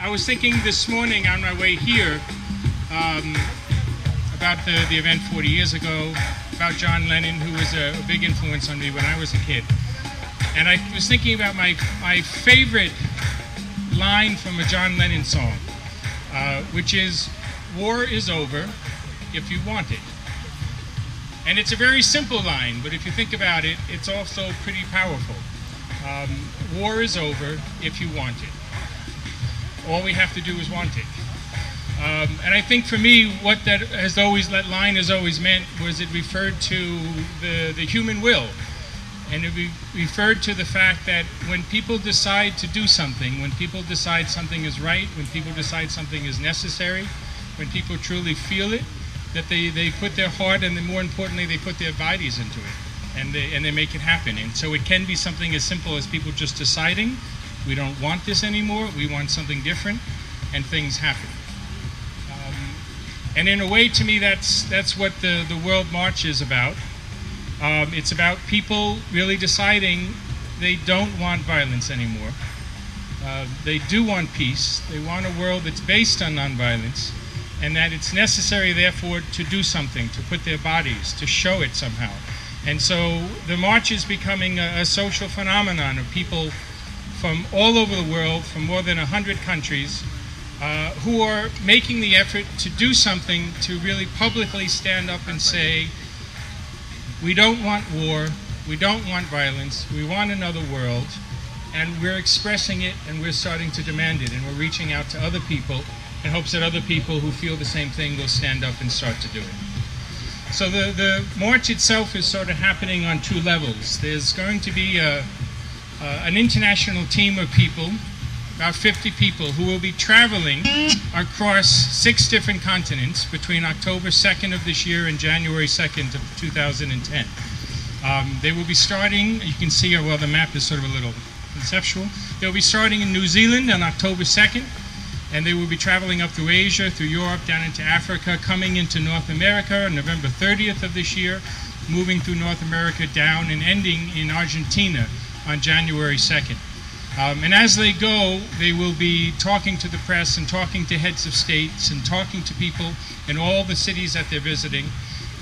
I was thinking this morning on my way here about the event 40 years ago, about John Lennon, who was a big influence on me when I was a kid. And I was thinking about my favorite line from a John Lennon song, which is, "War is over if you want it." And it's a very simple line, but if you think about it, it's also pretty powerful. War is over if you want it. All we have to do is want it. And I think for me, what that line has always meant was it referred to the human will. And it referred to the fact that when people decide to do something, when people decide something is right, when people decide something is necessary, when people truly feel it, that they put their heart and more importantly, they put their bodies into it. And they make it happen. And so it can be something as simple as people just deciding, we don't want this anymore, we want something different, and things happen. And in a way, to me, that's what the World March is about. It's about people really deciding they don't want violence anymore. They do want peace. They want a world that's based on nonviolence, and that it's necessary, therefore, to do something, to put their bodies, to show it somehow. And so the march is becoming a social phenomenon of people from all over the world, from more than 100 countries, who are making the effort to do something to really publicly stand up and say, we don't want war, we don't want violence, we want another world, and we're expressing it and we're starting to demand it, and we're reaching out to other people in hopes that other people who feel the same thing will stand up and start to do it. So the march itself is sort of happening on two levels. There's going to be an international team of people, about 50 people, who will be traveling across 6 different continents between October 2nd of this year and January 2nd of 2010. They will be starting, you can see, well, the map is sort of a little conceptual. They'll be starting in New Zealand on October 2nd. And they will be traveling up through Asia, through Europe, down into Africa, coming into North America on November 30th of this year, moving through North America down and ending in Argentina on January 2nd. And as they go, they will be talking to the press and talking to heads of states and talking to people in all the cities that they're visiting.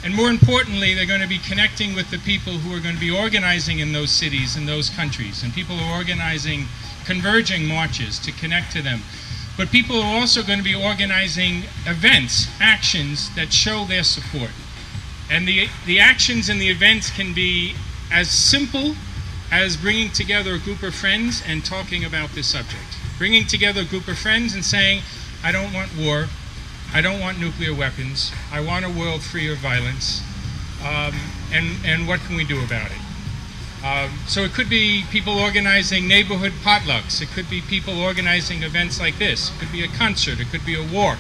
And more importantly, they're going to be connecting with the people who are going to be organizing in those cities, in those countries. And people are organizing converging marches to connect to them. But people are also going to be organizing events, actions that show their support. And the actions and the events can be as simple as bringing together a group of friends and talking about this subject. Bringing together a group of friends and saying, I don't want war, I don't want nuclear weapons, I want a world free of violence, and what can we do about it? So it could be people organizing neighborhood potlucks. It could be people organizing events like this. It could be a concert. It could be a walk.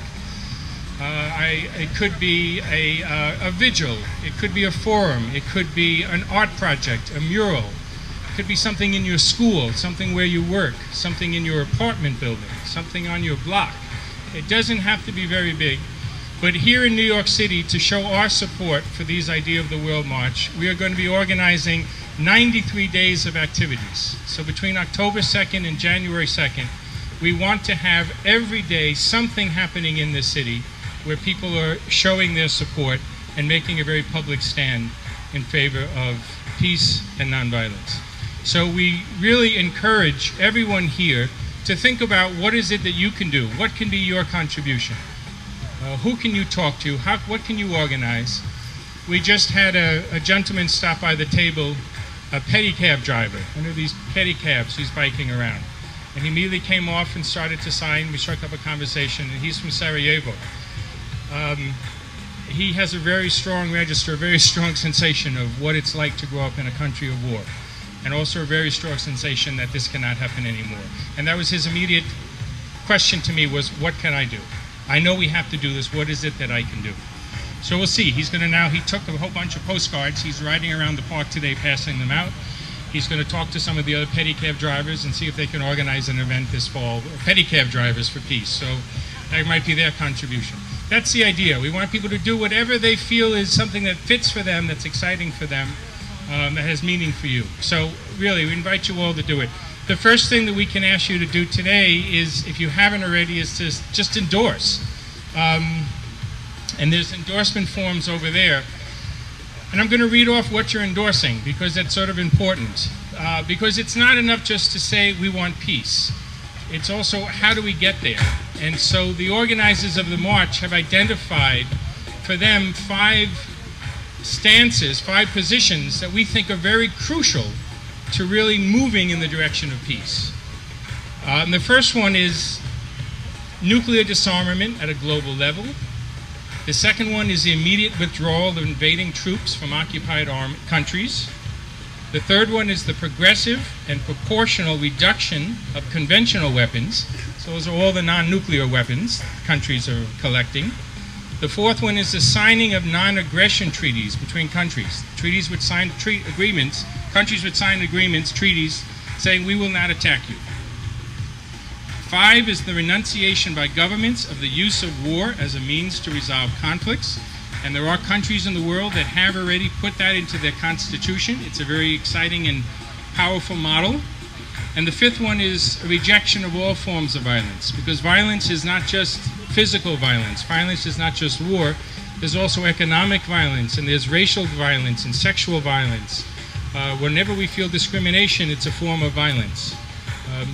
It could be a vigil. It could be a forum. It could be an art project, a mural. It could be something in your school, something where you work, something in your apartment building, something on your block. It doesn't have to be very big. But here in New York City, to show our support for these ideas of the World March, we are going to be organizing 93 days of activities. So between October 2nd and January 2nd, we want to have every day something happening in this city where people are showing their support and making a very public stand in favor of peace and nonviolence. So we really encourage everyone here to think about what is it that you can do? What can be your contribution? Who can you talk to? What can you organize? We just had a gentleman stop by the table, a pedicab driver, one of these pedicabs who's biking around. And he immediately came off and started to sign. We struck up a conversation, and he's from Sarajevo. He has a very strong register, a very strong sensation of what it's like to grow up in a country of war, and also a very strong sensation that this cannot happen anymore. And that was his immediate question to me was, what can I do? I know we have to do this. What is it that I can do? So we'll see. He's going to now, he took a whole bunch of postcards. He's riding around the park today passing them out. He's going to talk to some of the other pedicab drivers and see if they can organize an event this fall, pedicab drivers for peace. So that might be their contribution. That's the idea. We want people to do whatever they feel is something that fits for them, that's exciting for them, that has meaning for you. So really, we invite you all to do it. the first thing that we can ask you to do today is, if you haven't already, is to just endorse. And there's endorsement forms over there. And I'm going to read off what you're endorsing, because that's sort of important. Because it's not enough just to say we want peace. It's also, how do we get there? And so the organizers of the march have identified for them 5 stances, 5 positions that we think are very crucial to really moving in the direction of peace. And the first one is nuclear disarmament at a global level. The second one is the immediate withdrawal of invading troops from occupied countries. The third one is the progressive and proportional reduction of conventional weapons. So those are all the non-nuclear weapons countries are collecting. The fourth one is the signing of non-aggression treaties between countries. Treaties would sign agreements, countries would sign agreements, treaties, saying we will not attack you. 5 is the renunciation by governments of the use of war as a means to resolve conflicts. And there are countries in the world that have already put that into their constitution. It's a very exciting and powerful model. And the 5th one is a rejection of all forms of violence, because violence is not just physical violence. Violence is not just war. There's also economic violence, and there's racial violence and sexual violence. Whenever we feel discrimination, it's a form of violence.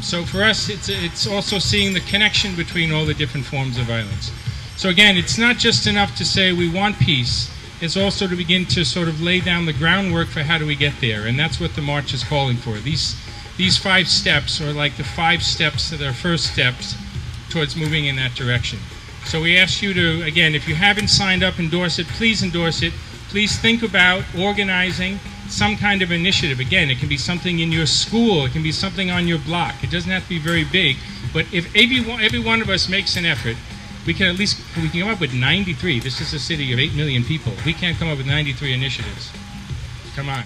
So for us, it's also seeing the connection between all the different forms of violence. So again, it's not just enough to say we want peace. It's also to begin to sort of lay down the groundwork for how do we get there. And that's what the march is calling for. These 5 steps are like the 5 steps that are first steps towards moving in that direction. So we ask you to, again, if you haven't signed up, endorse it. Please endorse it. Please think about organizing some kind of initiative. Again, it can be something in your school. It can be something on your block. It doesn't have to be very big. But if every one of us makes an effort, we can come up with 93. This is a city of 8 million people. We can't come up with 93 initiatives. Come on.